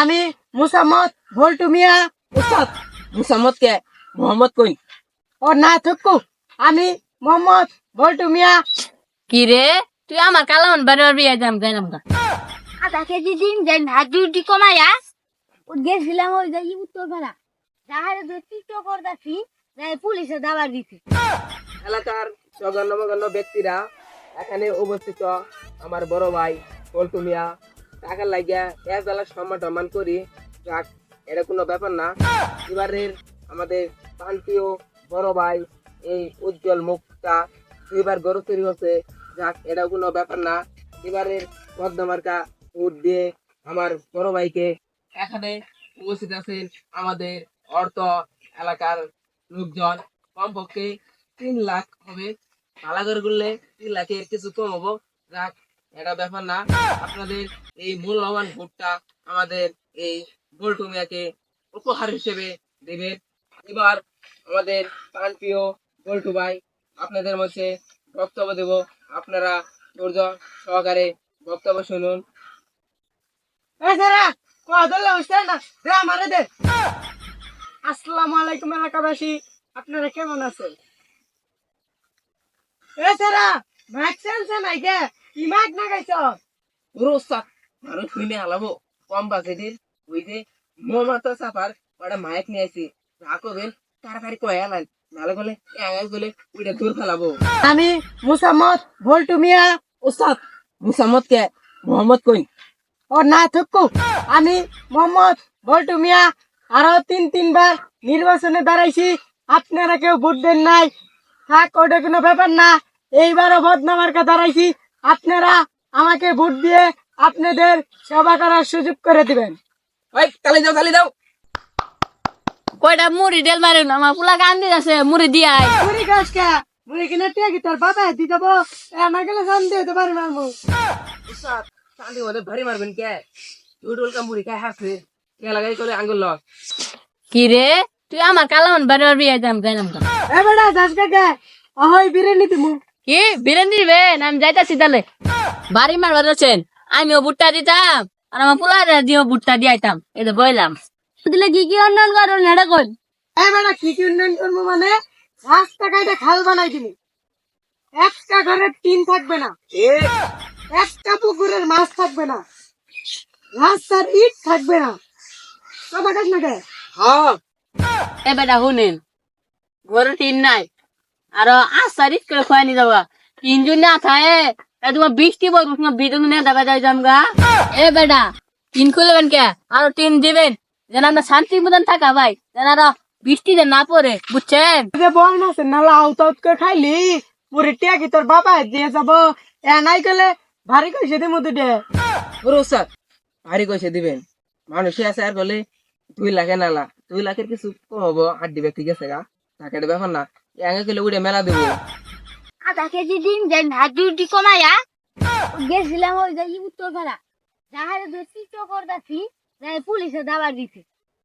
আমি মুসাম্মদ ভল্টু মিয়া। উস্তাদ মুসাম্মদ কে মোহাম্মদ কইন। ও না থুকু, আমি মোহাম্মদ ভল্টু মিয়া। কি রে তুই আমার কালামন বাড়ির বিয়ে যাম গেলাম গা। আধা কেজি দিন যাই না ডিউটি কমাইয়া ও গেছিলাম ওই যে উত্তরপাড়া যাহারে যে টিকটক করতাছি যাই পুলিশে দাবার দিছে। এলাকার সগণ্য ব্যক্তিরা এখানে উপস্থিত আমার বড় ভাই পল্টু মিয়া টাকার লাগিয়া এক বেলার সম্মান করি। যাক, এটা কোনো ব্যাপার না। এবারের আমাদের প্রান্তীয় বড় ভাই এই উজ্জ্বল মুখটা দুইবার গরু তৈরি হচ্ছে। যাক, এটা কোনো ব্যাপার না। এবারের পদ্মমার্কা ভোট দিয়ে আমার বড় ভাইকে এখানে উপস্থিত আছেন আমাদের অর্থ এলাকার লোকজন। কমপক্ষে 3 লাখ হবে। ভালো করে করলে 3 লাখের কিছু কম হবো। যাক, এটা ব্যাপার না। আপনাদের এই মূল্যবান ভোটটা আমাদের এই বল্টু মিয়াকে উপহার হিসেবে দেবেন। এবার আমাদের প্রাণপ্রিয় বল্টু ভাই আপনাদের মধ্যে বক্তব্য দেব। আপনারা ধৈর্য সহকারে বক্তব্য শুনুন। এ সারা কদল উস্তাদ না দে আমারে দে। আসসালামু আলাইকুম এলাকাবাসী, আপনারা কেমন আছেন? এ সারা ভ্যাকসিন নাই গে, কি মাগ না গাইছ? রোস্তাদ মানুষ শুনে হালাবো কম বাজেটের ওই যে মমতা সাফার ওটা মাইক নিয়ে আসি রাখবেন তাড়াতাড়ি কয়ে আলান নালে গলে গলে ওইটা দূর ফেলাবো। আমি মুসাম্মদ ভল্টু মিয়া। ওস্তাদ মুসাম্মদ কে মোহাম্মদ কইন। ও না থুকু, আমি মোহাম্মদ ভল্টু মিয়া। আরো 3 বার নির্বাচনে দাঁড়াইছি, আপনারা কেউ ভোট দেন নাই। থাক, ওটা কোনো ব্যাপার না। এইবারও বদনামার্কা দাঁড়াইছি, আপনারা আমাকে ভোট দিয়ে আপনাদের সেবা করার সুযোগ করে দিবেন। ওই তালি দাও। কয়টা মুড়ি ডেল মারেন আমার পোলা কান্দি আছে মুড়ি দিয়াই। মুড়ি গাছ কে মুড়ি কিনে টিয়া তোর বাবা দি দেবো, না গেলে শান্তি হতে পারি মারবো। ওস্তাদ শান্তি মধ্যে ভারী মারবেন কে ইউটুল কামুরি খায় হাসছে কে লাগাই করে আঙ্গুল লস। কি রে তুই আমার কালামন বাড়ির বিয়ে যাম গেলাম গা। এ বেটা দাস কে অহই বিরিয়ানি দিমু। কি বিরেন দিবেন? আমি যাইতাছি তাহলে। বাড়ি মারবার আছেন, আমিও ভুট্টা দিতাম আর আমার পোলা দিও ভুট্টা দিয়াইতাম। এই তো বইলাম দিলে কি কি অন্যান্য কারণ এটা কই এ বেটা কি কি উন্নয়ন করবো মানে? রাস্তা কাইটা খাল বানাই দিমু, একটা ঘরের টিন থাকবে না, একটা পুকুরের মাছ থাকবে না, রাস্তার ইট থাকবে না। তোমার কাছে না কে? হ্যাঁ এ বেটা শুনেন, ঘরে টিন নাই আর আসারিত করে খুয়াই নি যাবা। তিনজন না থাকে তোমার বৃষ্টি বই তোমার বিদ্যুৎ নিয়ে দেখা যায় জামগা। এ বেটা টিন খুলবেন কে আর টিন দিবেন যেন আমরা শান্তি মতন থাকা ভাই, যেন আরো বৃষ্টি যে না পড়ে, বুঝছেন? যে বল না সে নালা আউট করে খাইলি পুরি টিয়া কি তোর বাবা দিয়ে যাবো। এ নাই গেলে ভারী কইছে দে মতো দে। ওস্তাদ ভারী কইছে দিবেন। মানুষই আছে আর বলে 2 লাখে নালা 2 লাখের কিছু কম হবো। 8 দিবে ঠিক আছে গা, তাকে ব্যাপার না। এঙ্গে গেলে উড়ে মেলা দেবো। আধা কেজি দিন যাই না ডিউটি কমাইয়া ও গেছিলাম ওই যে উত্তরপাড়া যাহারে যে টিকটক করতাছি যাই পুলিশে দাবার দিছে।